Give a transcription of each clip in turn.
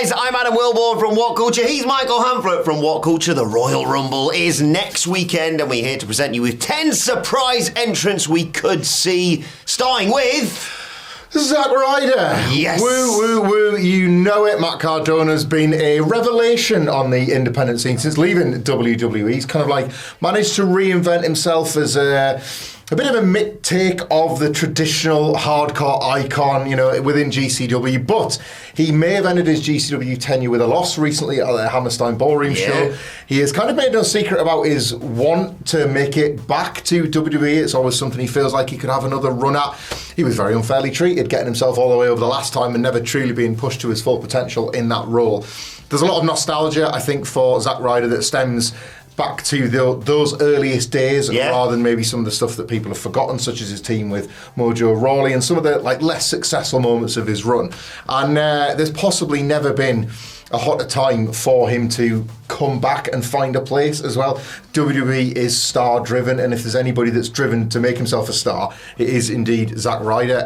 guys, I'm Adam Wilborn from WhatCulture. He's Michael Hamflett from WhatCulture. The Royal Rumble is next weekend, and we're here to present you with 10 surprise entrants we could see, starting with... Zack Ryder. Yes. Woo, woo, woo. You know it. Matt Cardona's been a revelation on the independent scene since leaving WWE. He's kind of like managed to reinvent himself as a bit of a take of the traditional hardcore icon, you know, within GCW. But he may have ended his GCW tenure with a loss recently at the Hammerstein Ballroom show. He has kind of made no secret about his want to make it back to WWE. It's always something he feels like he could have another run at. He was very unfairly treated, getting himself all the way over the last time and never truly being pushed to his full potential in that role. There's a lot of nostalgia, I think, for Zack Ryder that stems back to those earliest days rather than maybe some of the stuff that people have forgotten, such as his team with Mojo Rawley and some of the less successful moments of his run. And there's possibly never been a hotter time for him to come back and find a place as well. WWE is star driven, and if there's anybody that's driven to make himself a star, it is indeed Zack Ryder.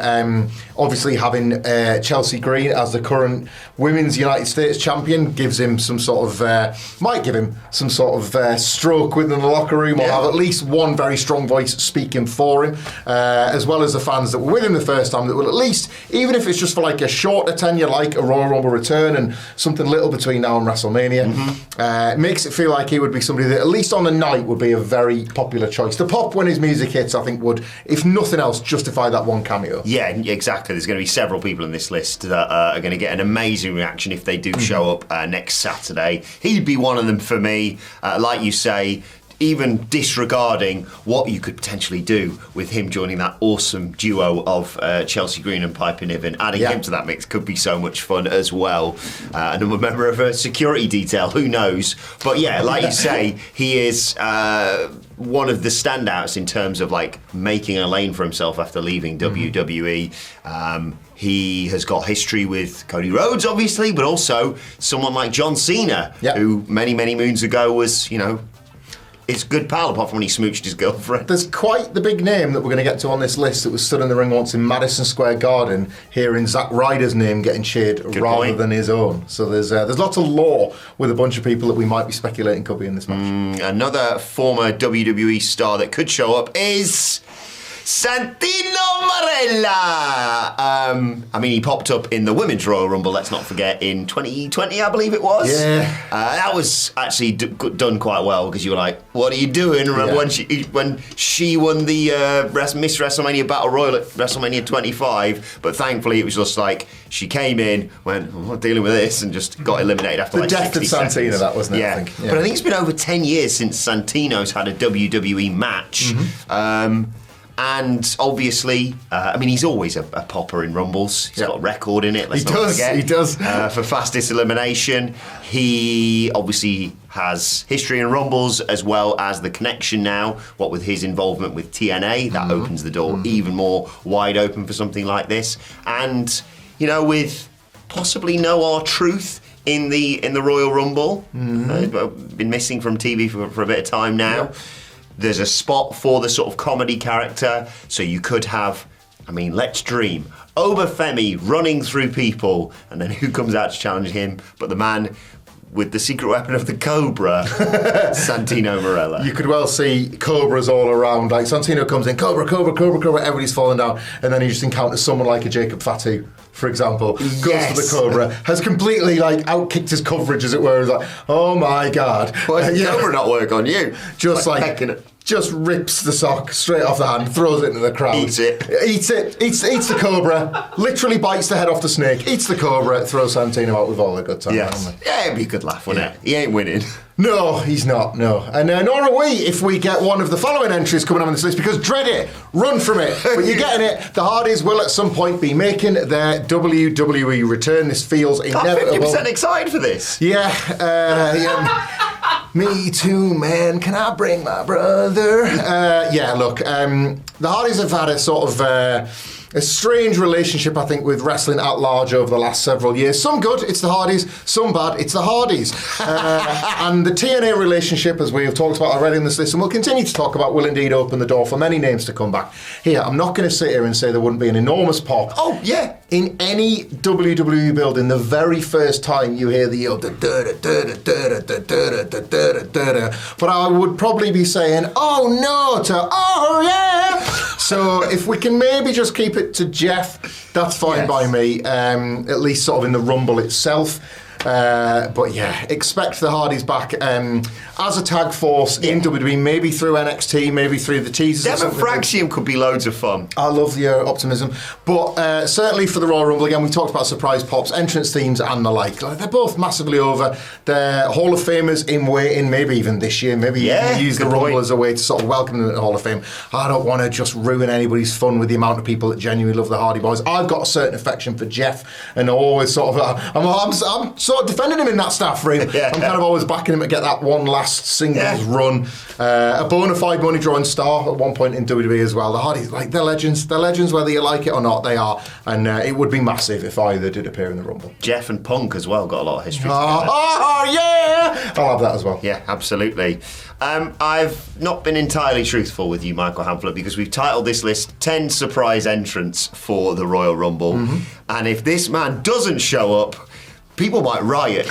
Obviously having Chelsea Green as the current Women's United States champion gives him some sort of might give him some sort of stroke within the locker room, or have at least one very strong voice speaking for him, as well as the fans that were with him the first time that will at least, even if it's just for like a shorter tenure like a Royal Rumble return and something little between now and WrestleMania, makes it feel like he would be somebody that at least on the night would be a very popular choice. The pop when his music hits, I think, would, if nothing else, justify that one cameo. Yeah, exactly. There's going to be several people in this list that are going to get an amazing reaction if they do show up next Saturday. He'd be one of them for me. Like you say, even disregarding what you could potentially do with him joining that awesome duo of Chelsea Green and Piper Niven, adding him to that mix could be so much fun as well. Another member of a security detail, who knows? But yeah, like you say, he is one of the standouts in terms of like making a lane for himself after leaving WWE. He has got history with Cody Rhodes, obviously, but also someone like John Cena, who many, many moons ago was, you know, his good pal, apart from when he smooched his girlfriend. There's quite the big name that we're going to get to on this list that was stood in the ring once in Madison Square Garden, hearing Zack Ryder's name getting cheered rather than his own. So there's lots of lore with a bunch of people that we might be speculating could be in this match. Another former WWE star that could show up is Santino Mara. I mean, he popped up in the Women's Royal Rumble, let's not forget, in 2020, I believe it was. Yeah. That was actually done quite well, because you were like, what are you doing? Remember when she won the Miss WrestleMania Battle Royal at WrestleMania 25, but thankfully it was just like, she came in, went, I'm not dealing with this, and just got eliminated after like 60 seconds. The death of Santino, that wasn't it, I think. But I think it's been over 10 years since Santino's had a WWE match. And obviously, I mean, he's always a popper in Rumbles. He's got a record in it, let's not forget. He does. For fastest elimination. He obviously has history in Rumbles, as well as the connection now, what with his involvement with TNA. That opens the door even more wide open for something like this. And, you know, with possibly no R-Truth in the Royal Rumble, been missing from TV for a bit of time now. There's a spot for the sort of comedy character, so you could have, I mean, let's dream, Obafemi running through people, and then who comes out to challenge him but the man with the secret weapon of the Cobra, Santino Marella. You could well see Cobras all around. Like, Santino comes in, Cobra, Cobra, Cobra, Cobra, everybody's falling down, and then he just encounters someone like a Jacob Fatu, for example, goes for the Cobra, has completely like outkicked his coverage, as it were. He's like, oh my God. Why does the Cobra not work on you? Just like just rips the sock straight off the hand, throws it into the crowd. Eats it. Eats the Cobra, literally bites the head off the snake, eats the Cobra, throws Santino out with all the good time. Yes. Yeah, it'd be a good laugh, wouldn't it? He ain't winning. No, he's not, no. And nor are we if we get one of the following entries coming on this list, because dread it, run from it. But you're getting it. The Hardys will at some point be making their WWE return. This feels inevitable. I'm 50% excited for this. Yeah. Me too, man. Can I bring my brother? Look, the Hardys have had a sort of a strange relationship, I think, with wrestling at large over the last several years. Some good, it's the Hardys. Some bad, it's the Hardys. And the TNA relationship, as we have talked about already in this list, and we'll continue to talk about, will indeed open the door for many names to come back. Here, I'm not going to sit here and say there wouldn't be an enormous pop. Oh, yeah. In any WWE building, the very first time you hear the yell, but I would probably be saying, oh no, to oh yeah. So if we can maybe just keep it to Jeff, that's fine by me, at least sort of in the Rumble itself. But yeah, expect the Hardys back as a tag force in WWE, maybe through NXT, maybe through the teasers. Devon Fraxium could be loads of fun. I love the optimism. But certainly for the Royal Rumble, again, we talked about surprise pops, entrance themes and the like. They're both massively over. They're Hall of Famers in waiting, maybe even this year. Maybe even use the Rumble as a way to sort of welcome them to the Hall of Fame. I don't want to just ruin anybody's fun with the amount of people that genuinely love the Hardy Boys. I've got a certain affection for Jeff, and always sort of, I'm sort of defending him in that staff ring. I'm kind of always backing him to get that one last singles run. A bona fide money drawing star at one point in WWE as well. The Hardys, like, they're legends. They're legends whether you like it or not, they are. And it would be massive if either did appear in the Rumble. Jeff and Punk as well got a lot of history. Oh yeah! I'll have that as well. Yeah, absolutely. I've not been entirely truthful with you, Michael Hamflett, because we've titled this list 10 surprise entrants for the Royal Rumble. And if this man doesn't show up, people might riot.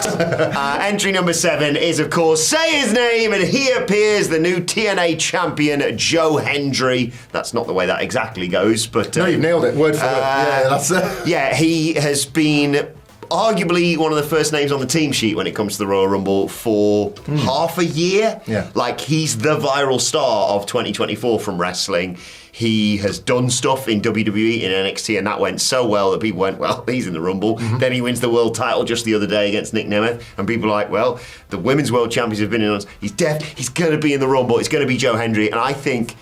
Entry number 7 is, of course, say his name, and he appears, the new TNA champion, Joe Hendry. That's not the way that exactly goes, but... no, you've nailed it, word for word. Yeah, that's it. Yeah, he has been arguably one of the first names on the team sheet when it comes to the Royal Rumble for half a year. Yeah. Like, he's the viral star of 2024 from wrestling. He has done stuff in WWE, in NXT, and that went so well that people went, well, he's in the Rumble. Then he wins the world title just the other day against Nick Nemeth, and people are like, well, the women's world champions have been in on us. He's going to be in the Rumble. It's going to be Joe Hendry, and I think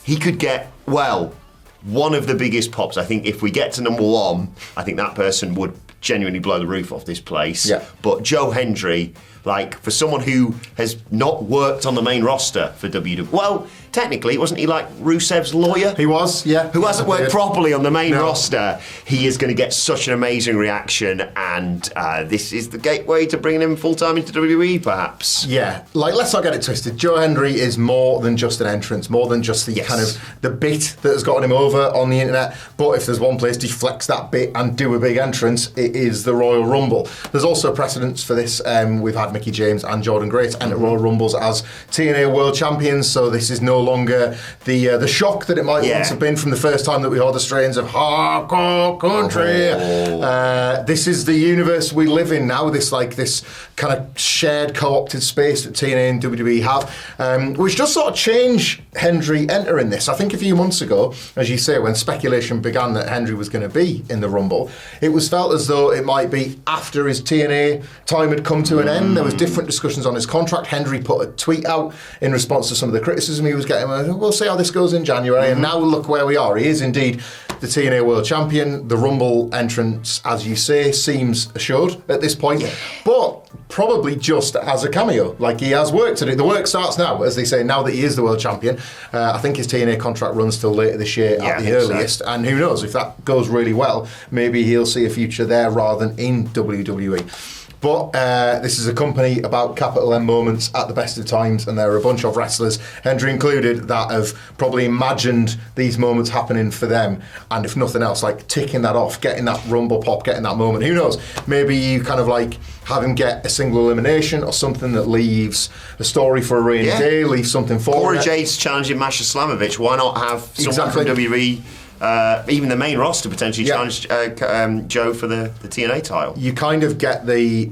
he could get, well, one of the biggest pops. I think if we get to number 1, I think that person would genuinely blow the roof off this place. Yeah. But Joe Hendry, like, for someone who has not worked on the main roster for WWE, well, technically, wasn't he like Rusev's lawyer? He was, yeah. Who hasn't worked properly on the main roster. He is going to get such an amazing reaction, and this is the gateway to bringing him full-time into WWE, perhaps. Yeah, like, let's not get it twisted. Joe Hendry is more than just an entrance, more than just the kind of the bit that has gotten him over on the internet. But if there's one place to flex that bit and do a big entrance, it is the Royal Rumble. There's also precedents for this. We've had Mickie James and Jordan Grace enter Royal Rumbles as TNA World Champions, so this is no longer the shock that it might once have been from the first time that we heard the strains of Hardcore Country. This is the universe we live in now, this kind of shared co-opted space that TNA and WWE have, which does sort of change Hendry entering this. I think a few months ago, as you say, when speculation began that Hendry was going to be in the Rumble, it was felt as though it might be after his TNA time had come to an end. There was different discussions on his contract. Hendry put a tweet out in response to some of the criticism he was getting. We'll see how this goes in January. And now look where we are. He is indeed the TNA World Champion. The Rumble entrance, as you say, seems assured at this point. But probably just as a cameo. Like, he has work to do. The work starts now, as they say, now that he is the World Champion. I think his TNA contract runs till later this year at the earliest. So. And who knows, if that goes really well, maybe he'll see a future there rather than in WWE. But this is a company about capital M moments at the best of times, and there are a bunch of wrestlers, Hendry included, that have probably imagined these moments happening for them, and if nothing else, like ticking that off, getting that Rumble pop, getting that moment. Who knows? Maybe you kind of like have him get a single elimination or something that leaves a story for a rainy day, leaves something for Cora Jade's challenging Masha Slamovich. Why not have someone from WWE? Even the main roster potentially challenged Joe for the TNA title. You kind of get the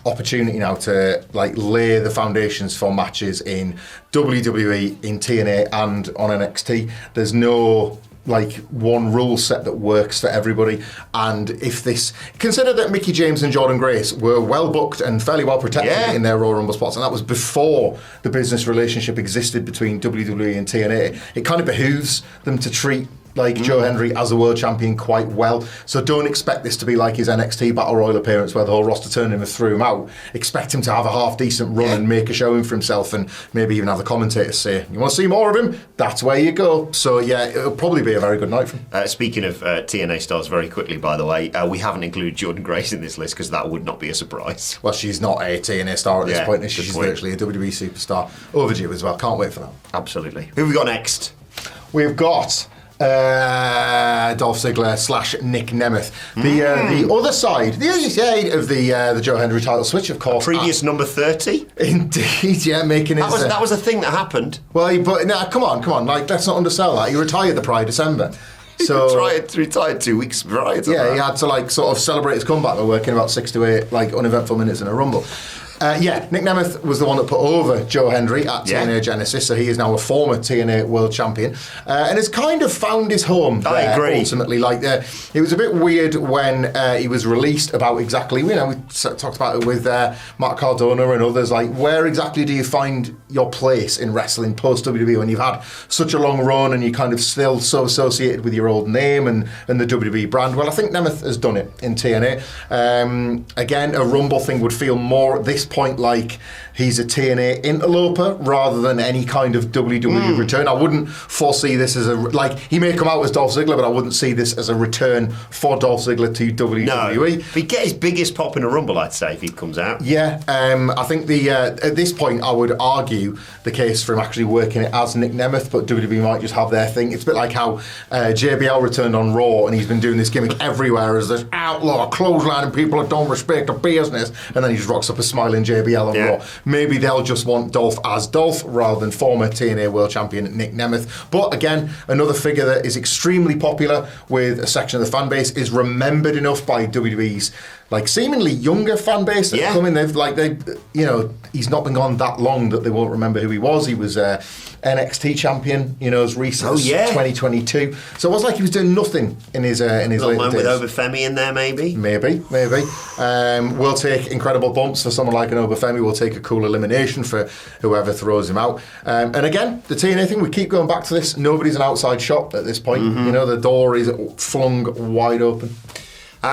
opportunity now to like lay the foundations for matches in WWE, in TNA and on NXT. There's no like one rule set that works for everybody, and if this, consider that Mickie James and Jordan Grace were well booked and fairly well protected in their Royal Rumble spots, and that was before the business relationship existed between WWE and TNA. It kind of behooves them to treat like Joe Hendry as a world champion quite well. So don't expect this to be like his NXT Battle Royal appearance where the whole roster turned him and threw him out. Expect him to have a half decent run and make a showing for himself, and maybe even have the commentators say, you want to see more of him? That's where you go. So yeah, it'll probably be a very good night for him. Speaking of TNA stars, very quickly, by the way, we haven't included Jordan Grace in this list because that would not be a surprise. Well, she's not a TNA star at this point, is she? She's virtually a WWE superstar. Overdue as well. Can't wait for that. Absolutely. Who have we got next? We've got Dolph Ziggler / Nick Nemeth. The other side, the other side of the Joe Hendry title switch, of course. Previous number 30? Indeed, yeah, making his... That was a thing that happened. Well, but no, come on, like, let's not undersell that. He retired the prior December. So he retired 2 weeks prior to that. He had to like sort of celebrate his comeback by working about 6 to 8 like uneventful minutes in a Rumble. Nick Nemeth was the one that put over Joe Hendry at TNA Genesis, so he is now a former TNA World Champion, and has kind of found his home there. I agree. Ultimately, it was a bit weird when he was released about exactly, we talked about it with Matt Cardona and others, like where exactly do you find your place in wrestling post WWE when you've had such a long run and you're kind of still so associated with your old name and the WWE brand. Well, I think Nemeth has done it in TNA. Again, a Rumble thing would feel more at this point like he's a TNA interloper rather than any kind of WWE return. I wouldn't foresee this as he may come out as Dolph Ziggler, but I wouldn't see this as a return for Dolph Ziggler to WWE. No, he'd get his biggest pop in a Rumble, I'd say, if he comes out. Yeah, I think at this point I would argue the case for him actually working it as Nick Nemeth, but WWE might just have their thing. It's a bit like how JBL returned on Raw and he's been doing this gimmick everywhere as this outlaw clotheslining people that don't respect the business, and then he just rocks up a smiling JBL on Raw. Maybe they'll just want Dolph as Dolph rather than former TNA World Champion Nick Nemeth. But again, another figure that is extremely popular with a section of the fan base, is remembered enough by WWE's seemingly younger fan base that come in. He's not been gone that long that they won't remember who he was. He was NXT champion, as recent as 2022. So it was like he was doing nothing in his later days. With Obafemi in there, maybe. Maybe. We'll take incredible bumps for someone like an Obafemi. We'll take a cool elimination for whoever throws him out. And again, the TNA thing, we keep going back to this. Nobody's an outside shot at this point. The door is flung wide open.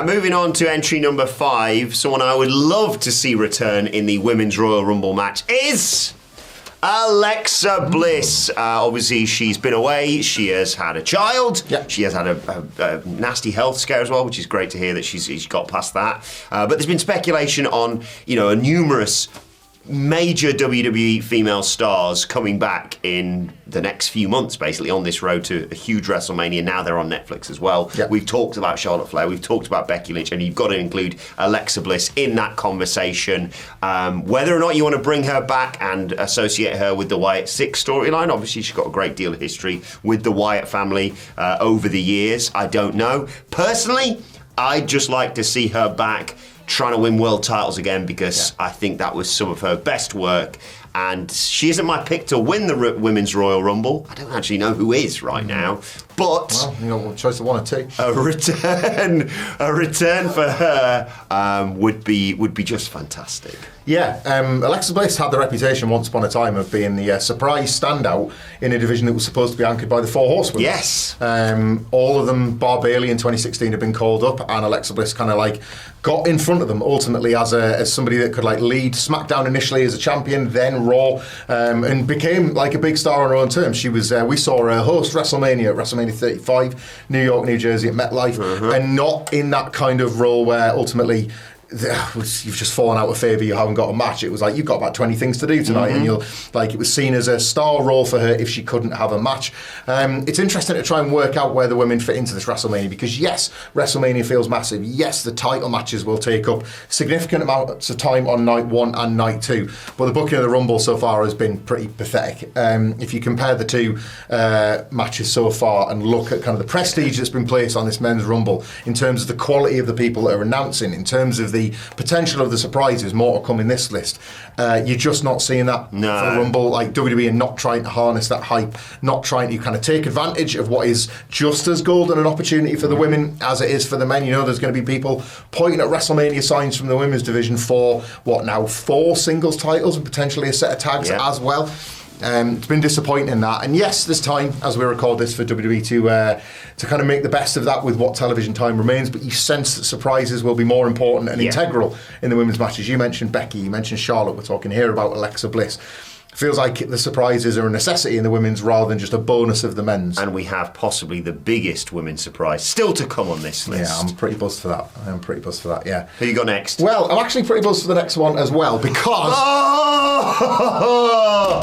Moving on to entry number 5, someone I would love to see return in the Women's Royal Rumble match is Alexa Bliss. Obviously, she's been away. She has had a child. Yep. She has had a nasty health scare as well, which is great to hear that she's got past that. But there's been speculation on, a numerous major WWE female stars coming back in the next few months, basically on this road to a huge WrestleMania. Now they're on Netflix as well. Yep. We've talked about Charlotte Flair, we've talked about Becky Lynch, and you've got to include Alexa Bliss in that conversation. Whether or not you want to bring her back and associate her with the Wyatt Six storyline, obviously she's got a great deal of history with the Wyatt family over the years. I don't know. Personally, I'd just like to see her back trying to win world titles again, because I think that was some of her best work. And she isn't my pick to win the Women's Royal Rumble. I don't actually know who is right now. But choice of one or two. A return for her would be just fantastic. Yeah, Alexa Bliss had the reputation once upon a time of being the surprise standout in a division that was supposed to be anchored by the Four Horsewomen. Yes. All of them, bar Bailey in 2016, had been called up, and Alexa Bliss kind of got in front of them ultimately as somebody that could lead SmackDown initially as a champion, then Raw, and became a big star on her own terms. She was we saw her host WrestleMania at WrestleMania 35, New York, New Jersey at MetLife, and not in that kind of role where ultimately you've just fallen out of favour, you haven't got a match. It was you've got about 20 things to do tonight, and it was seen as a star role for her if she couldn't have a match. It's interesting to try and work out where the women fit into this WrestleMania, because yes, WrestleMania feels massive. Yes, the title matches will take up significant amounts of time on night 1 and night 2, but the booking of the Rumble so far has been pretty pathetic. If you compare the two matches so far and look at kind of the prestige that's been placed on this men's Rumble in terms of the quality of the people that are announcing, in terms of the potential of the surprises, more to come in this list, you're just not seeing that for the Rumble. WWE are not trying to harness that hype, not trying to kind of take advantage of what is just as golden an opportunity for the women as it is for the men. There's going to be people pointing at WrestleMania signs from the women's division for 4 singles titles and potentially a set of tags as well. It's been disappointing in that. And yes, there's time, as we record this, for WWE to kind of make the best of that with what television time remains, but you sense that surprises will be more important and integral in the women's matches. You mentioned Becky, you mentioned Charlotte, we're talking here about Alexa Bliss. Feels like the surprises are a necessity in the women's rather than just a bonus of the men's. And we have possibly the biggest women's surprise still to come on this list. Yeah, I'm pretty buzzed for that. Yeah. Who you got next? Well, I'm actually pretty buzzed for the next one as well because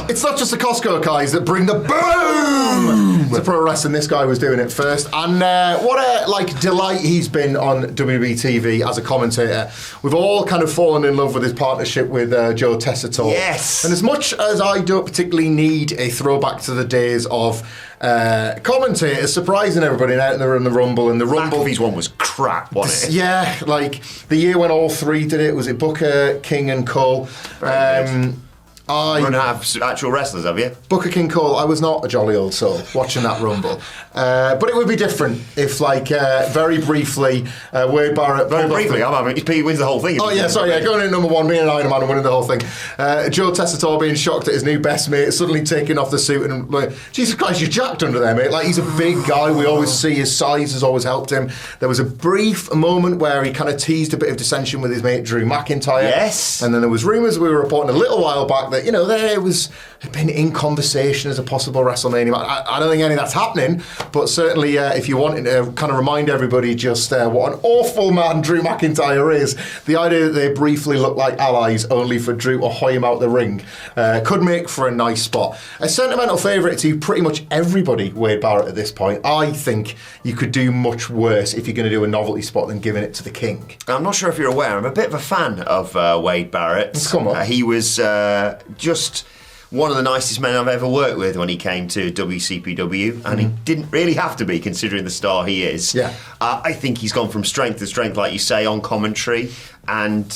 it's not just the Costco guys that bring the boom to pro wrestling. This guy was doing it first, and what a delight he's been on WWE TV as a commentator. We've all kind of fallen in love with his partnership with Joe Tessitore. Yes. And as much as I don't particularly need a throwback to the days of commentators surprising everybody out there in the Rumble, and the Rumble. McAfee's one was crap, wasn't it? Yeah, like the year when all three did it. Was it Booker, King, and Cole? You don't have actual wrestlers, have you? Booker King Cole, I was not a jolly old soul watching that Rumble. But it would be different if, very briefly, Wade Barrett... Very briefly, he wins the whole thing. Oh, yeah, sorry, going in number one, being an Iron Man and winning the whole thing. Joe Tessitore being shocked at his new best mate, suddenly taking off the suit and, Jesus Christ, you're jacked under there, mate. Like, he's a big guy. We always see his size has always helped him. There was a brief moment where he kind of teased a bit of dissension with his mate Drew McIntyre. Yes. And then there was rumours we were reporting a little while back that, had been in conversation as a possible WrestleMania match. I don't think any of that's happening, but certainly if you wanted to kind of remind everybody just what an awful man Drew McIntyre is, the idea that they briefly look like allies only for Drew to hoy him out the ring could make for a nice spot. A sentimental favourite to pretty much everybody, Wade Barrett, at this point. I think you could do much worse if you're going to do a novelty spot than giving it to the King. I'm not sure if you're aware, I'm a bit of a fan of Wade Barrett. Come on. He was just one of the nicest men I've ever worked with when he came to WCPW, and he didn't really have to be, considering the star he is. Yeah. I think he's gone from strength to strength, like you say, on commentary, and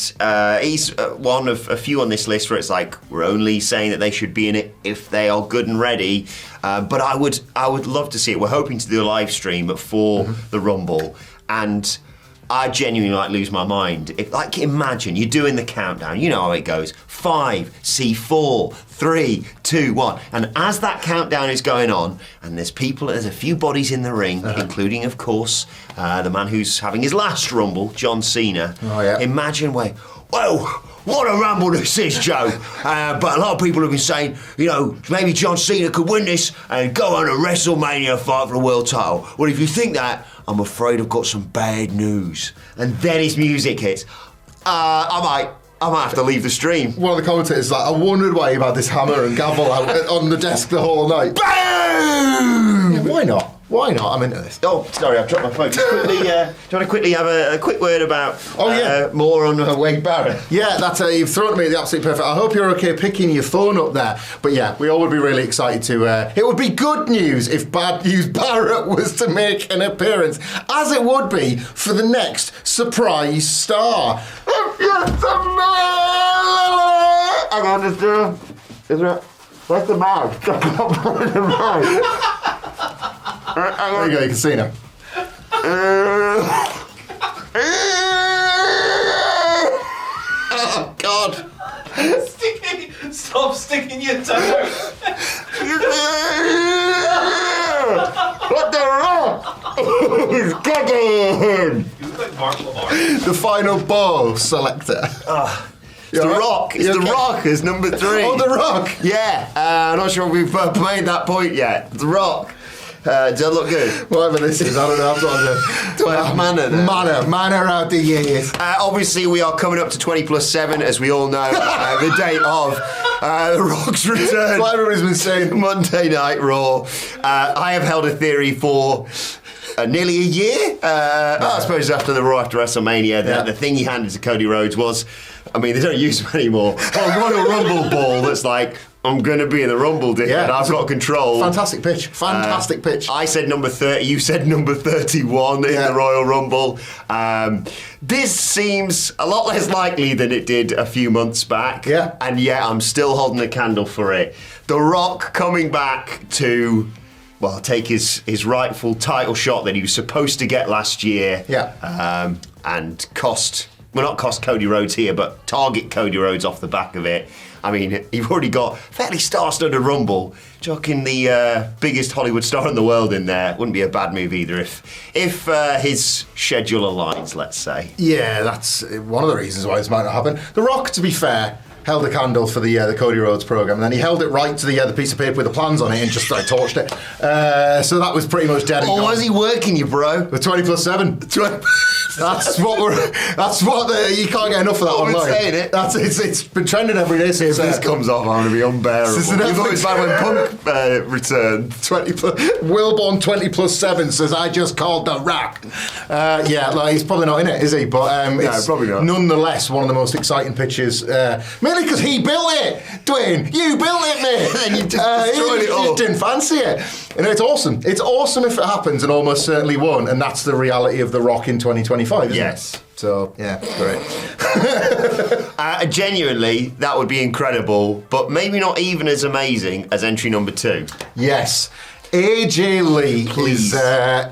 he's one of a few on this list where it's like, we're only saying that they should be in it if they are good and ready, but I would love to see it. We're hoping to do a live stream for the Rumble, and I genuinely lose my mind. Imagine you're doing the countdown. You know how it goes. 5, C4, 3, 2, 1. And as that countdown is going on, and there's a few bodies in the ring, including, of course, the man who's having his last Rumble, John Cena. Oh, yeah. Imagine what a rumble this is, Joe. But a lot of people have been saying, maybe John Cena could win this and go on a WrestleMania fight for the world title. Well, if you think that, I'm afraid I've got some bad news. And then his music hits. I might have to leave the stream. One of the commentators is like, I wondered why you had this hammer and gavel out on the desk the whole night. Boom! Yeah, why not? Why not? I'm into this. Oh, sorry, I've dropped my phone. Just quickly, do you want to quickly have a quick word about more on Wade Barrett? Yeah, you've thrown me the absolute perfect. I hope you're okay picking your phone up there. But yeah, we all would be really excited to... it would be good news if Bad News Barrett was to make an appearance, as it would be for the next surprise star. That's the mouth. There you go, you can see now. Oh, God. Stop sticking your tongue out. What the rock? He's getting You look like Mark Lamar. the final ball selector. It's The Rock. It's The Rock as number 3. Oh, The Rock. Yeah. I'm not sure we've made that point yet. The Rock. Does that look good? Whatever this is, I don't know. Do I have manner there? Manner out the years. Obviously, we are coming up to 20+7, as we all know, the date of The Rock's return. What everybody's been saying. Monday Night Raw. I have held a theory for... nearly a year? I suppose after the Raw after WrestleMania, the thing he handed to Cody Rhodes was, they don't use them anymore. Oh, what a Rumble ball that's like, I'm going to be in the Rumble, dickhead. Yeah, I've got control. Fantastic pitch. Pitch. I said number 30, you said number 31 in the Royal Rumble. This seems a lot less likely than it did a few months back. Yeah. And yet I'm still holding a candle for it. The Rock coming back to... take his rightful title shot that he was supposed to get last year, and cost well, not cost Cody Rhodes here, but target Cody Rhodes off the back of it. I mean, you've already got fairly star-studded Rumble. Chucking the biggest Hollywood star in the world in there wouldn't be a bad move either if his schedule aligns, let's say. Yeah, that's one of the reasons why this might not happen. The Rock, to be fair, held a candle for the Cody Rhodes program, and then he held it right to the piece of paper with the plans on it and just torched it. So that was pretty much dead. Oh, was he working you, bro? The 20+7. That's what you can't get enough of that online. Saying it. It's been trending every day since this comes off. I'm going to be unbearable. You thought it was bad when Punk returned. 20 plus, Wilborn 20+7 says I just called the Rock. He's probably not in it, is he? But it's probably not. Nonetheless, one of the most exciting pitches. Mainly because he built it, Dwayne. You built it, mate. And you destroyed it all. You didn't fancy it. It's awesome. It's awesome if it happens, and almost certainly won't. And that's the reality of The Rock in 2025, isn't yes. it? So, yeah, great. Genuinely, that would be incredible, but maybe not even as amazing as entry number 2. Yes. AJ Lee Please. is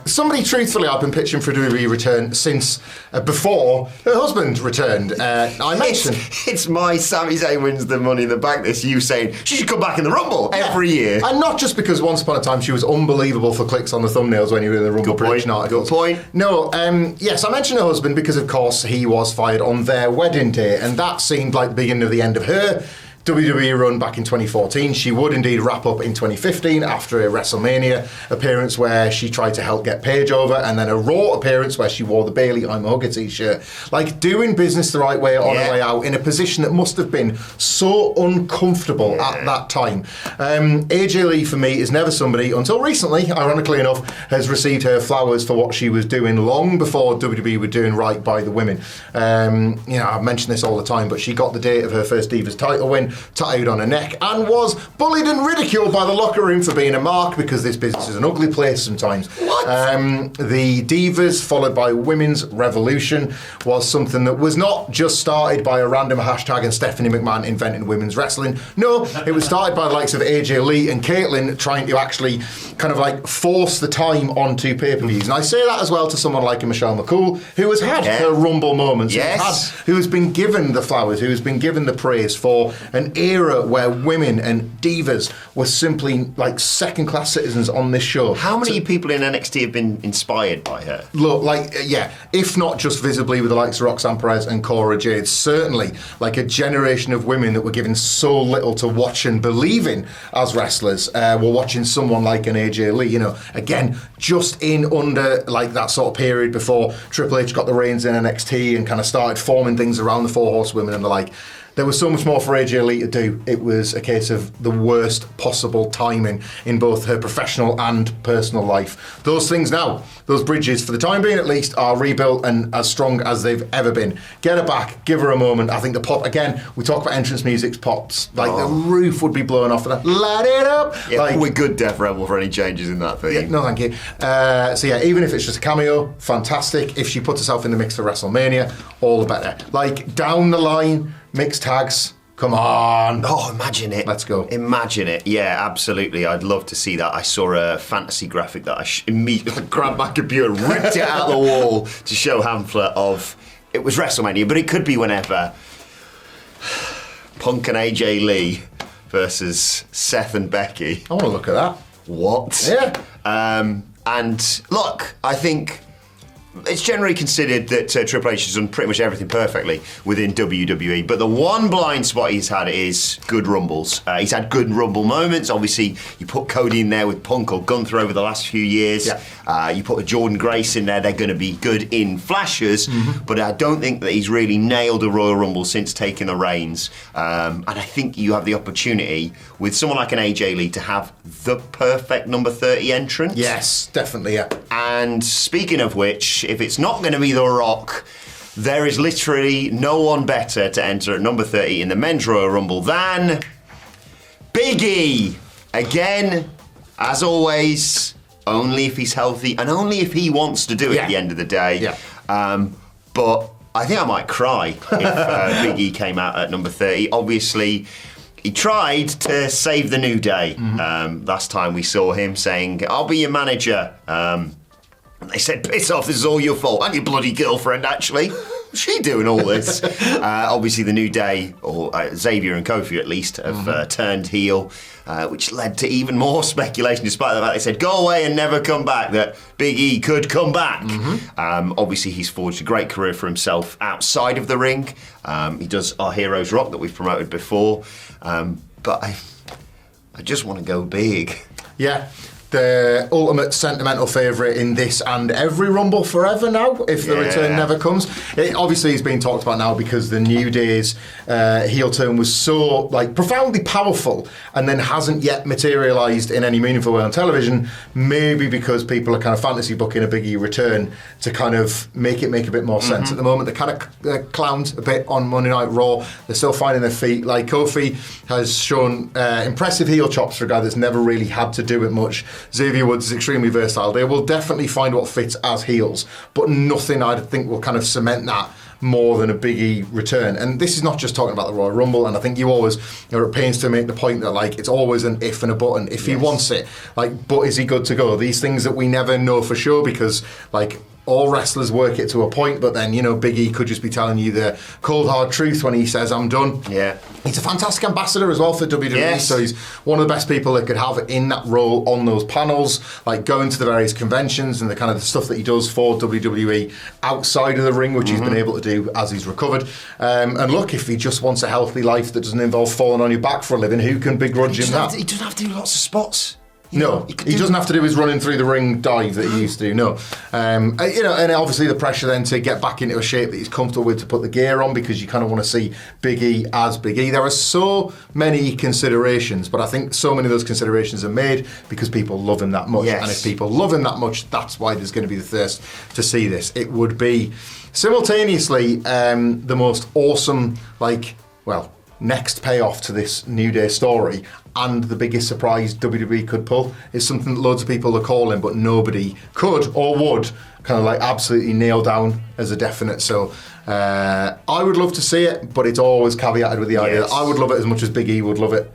somebody, truthfully, I've been pitching for WWE return since before her husband returned. I mentioned... It's my Sami Zayn wins the Money in the Bank this, you saying she should come back in the Rumble every year. And not just because once upon a time she was unbelievable for clicks on the thumbnails when you were in the Rumble prediction articles. Good point. No, yes, I mentioned her husband because, of course, he was fired on their wedding day, and that seemed like the beginning of the end of her WWE run back in 2014. She would indeed wrap up in 2015 after a WrestleMania appearance where she tried to help get Paige over, and then a Raw appearance where she wore the Bailey I'm a Hugger t-shirt. Like, doing business the right way on her way out in a position that must have been so uncomfortable at that time. AJ Lee, for me, is never somebody, until recently, ironically enough, has received her flowers for what she was doing long before WWE were doing right by the women. I've mentioned this all the time, but she got the date of her first Divas title win tattooed on her neck and was bullied and ridiculed by the locker room for being a mark, because this business is an ugly place sometimes. What? The Divas, followed by Women's Revolution, was something that was not just started by a random hashtag and Stephanie McMahon inventing women's wrestling. No, it was started by the likes of AJ Lee and Caitlyn trying to actually kind of like force the time onto pay-per-views. And I say that as well to someone like a Michelle McCool, who has had her Rumble moments, who has been given the flowers, who has been given the praise for an era where women and divas were simply like second-class citizens on this show. How many people in NXT have been inspired by her? Look, if not just visibly with the likes of Roxanne Perez and Cora Jade, certainly like a generation of women that were given so little to watch and believe in as wrestlers were watching someone like an AJ Lee, again, just in under like that sort of period before Triple H got the reins in NXT and kind of started forming things around the Four Horsewomen and the like. There was so much more for AJ Lee to do. It was a case of the worst possible timing in both her professional and personal life. Those things now, those bridges, for the time being at least, are rebuilt and as strong as they've ever been. Get her back, give her a moment. I think the pop, again, we talk about entrance music's pops. Like the roof would be blowing off of that. Light it up! Yeah, we're good, Def Rebel, for any changes in that thing. Yeah, no, thank you. Even if it's just a cameo, fantastic. If she puts herself in the mix for WrestleMania, all the better. Like, down the line, mixed tags, come on. Oh, imagine it. Let's go. Imagine it. Yeah, absolutely. I'd love to see that. I saw a fantasy graphic that I immediately grabbed my computer, ripped it out of the wall to show Hamflet of, it was WrestleMania, but it could be whenever. Punk and AJ Lee versus Seth and Becky. I want to look at that. What? Yeah. And look, I think it's generally considered that Triple H has done pretty much everything perfectly within WWE, but the one blind spot he's had is good Rumbles. He's had good Rumble moments. Obviously, you put Cody in there with Punk or Gunther over the last few years. Yeah. You put a Jordan Grace in there, they're going to be good in flashes, but I don't think that he's really nailed a Royal Rumble since taking the reins. And I think you have the opportunity with someone like an AJ Lee to have the perfect number 30 entrance. Yes, definitely, yeah. And speaking of which, if it's not going to be The Rock, there is literally no one better to enter at number 30 in the Men's Royal Rumble than Big E. Again, as always, only if he's healthy and only if he wants to do it at the end of the day. Yeah. But I think I might cry if Big E came out at number 30. Obviously, he tried to save the New Day. Last time we saw him saying, I'll be your manager. They said, piss off, this is all your fault. And your bloody girlfriend, actually. she doing all this? Obviously, the New Day, or Xavier and Kofi at least, have turned heel, which led to even more speculation, despite the fact they said, go away and never come back, that Big E could come back. Obviously, he's forged a great career for himself outside of the ring. He does Our Heroes Rock that we've promoted before. But I just want to go big. Yeah. The ultimate sentimental favourite in this and every Rumble forever now, if the return never comes. It obviously is being talked about now because the New Day's heel turn was so profoundly powerful and then hasn't yet materialised in any meaningful way on television, maybe because people are kind of fantasy booking a Big E return to kind of make a bit more sense. At the moment, they kind of clowned a bit on Monday Night Raw. They're still finding their feet. Like, Kofi has shown impressive heel chops for a guy that's never really had to do it much. Xavier Woods is extremely versatile. They will definitely find what fits as heels, but nothing I think will kind of cement that more than a Big E return. And this is not just talking about the Royal Rumble, and I think you always are at pains to make the point that it's always an if and a but, and if he wants it, but is he good to go? These things that we never know for sure because all wrestlers work it to a point, but then, Big E could just be telling you the cold hard truth when he says, I'm done. Yeah. He's a fantastic ambassador as well for WWE, so he's one of the best people that could have in that role on those panels, going to the various conventions and the kind of the stuff that he does for WWE outside of the ring, which he's been able to do as he's recovered. And look, if he just wants a healthy life that doesn't involve falling on your back for a living, who can begrudge him that? He doesn't have to do lots of spots. No, he doesn't have to do his running through the ring dive that he used to do, no. And obviously the pressure then to get back into a shape that he's comfortable with to put the gear on, because you kind of want to see Big E as Big E. There are so many considerations, but I think so many of those considerations are made because people love him that much. Yes. And if people love him that much, that's why there's going to be the thirst to see this. It would be simultaneously the most awesome, next payoff to this New Day story, and the biggest surprise WWE could pull is something that loads of people are calling, but nobody could or would kind of absolutely nail down as a definite. So I would love to see it, but it's always caveated with the idea that I would love it as much as Big E would love it.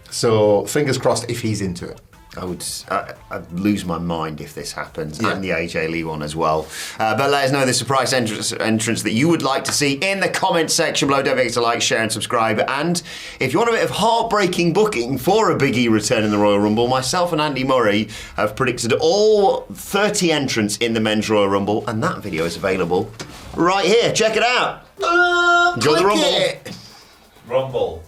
So fingers crossed if he's into it. I'd lose my mind if this happens, and the AJ Lee one as well. But let us know the surprise entrance that you would like to see in the comments section below. Don't forget to like, share and subscribe. And if you want a bit of heartbreaking booking for a Big E return in the Royal Rumble, myself and Andy Murray have predicted all 30 entrants in the Men's Royal Rumble, and that video is available right here. Check it out. Enjoy the Rumble. Rumble.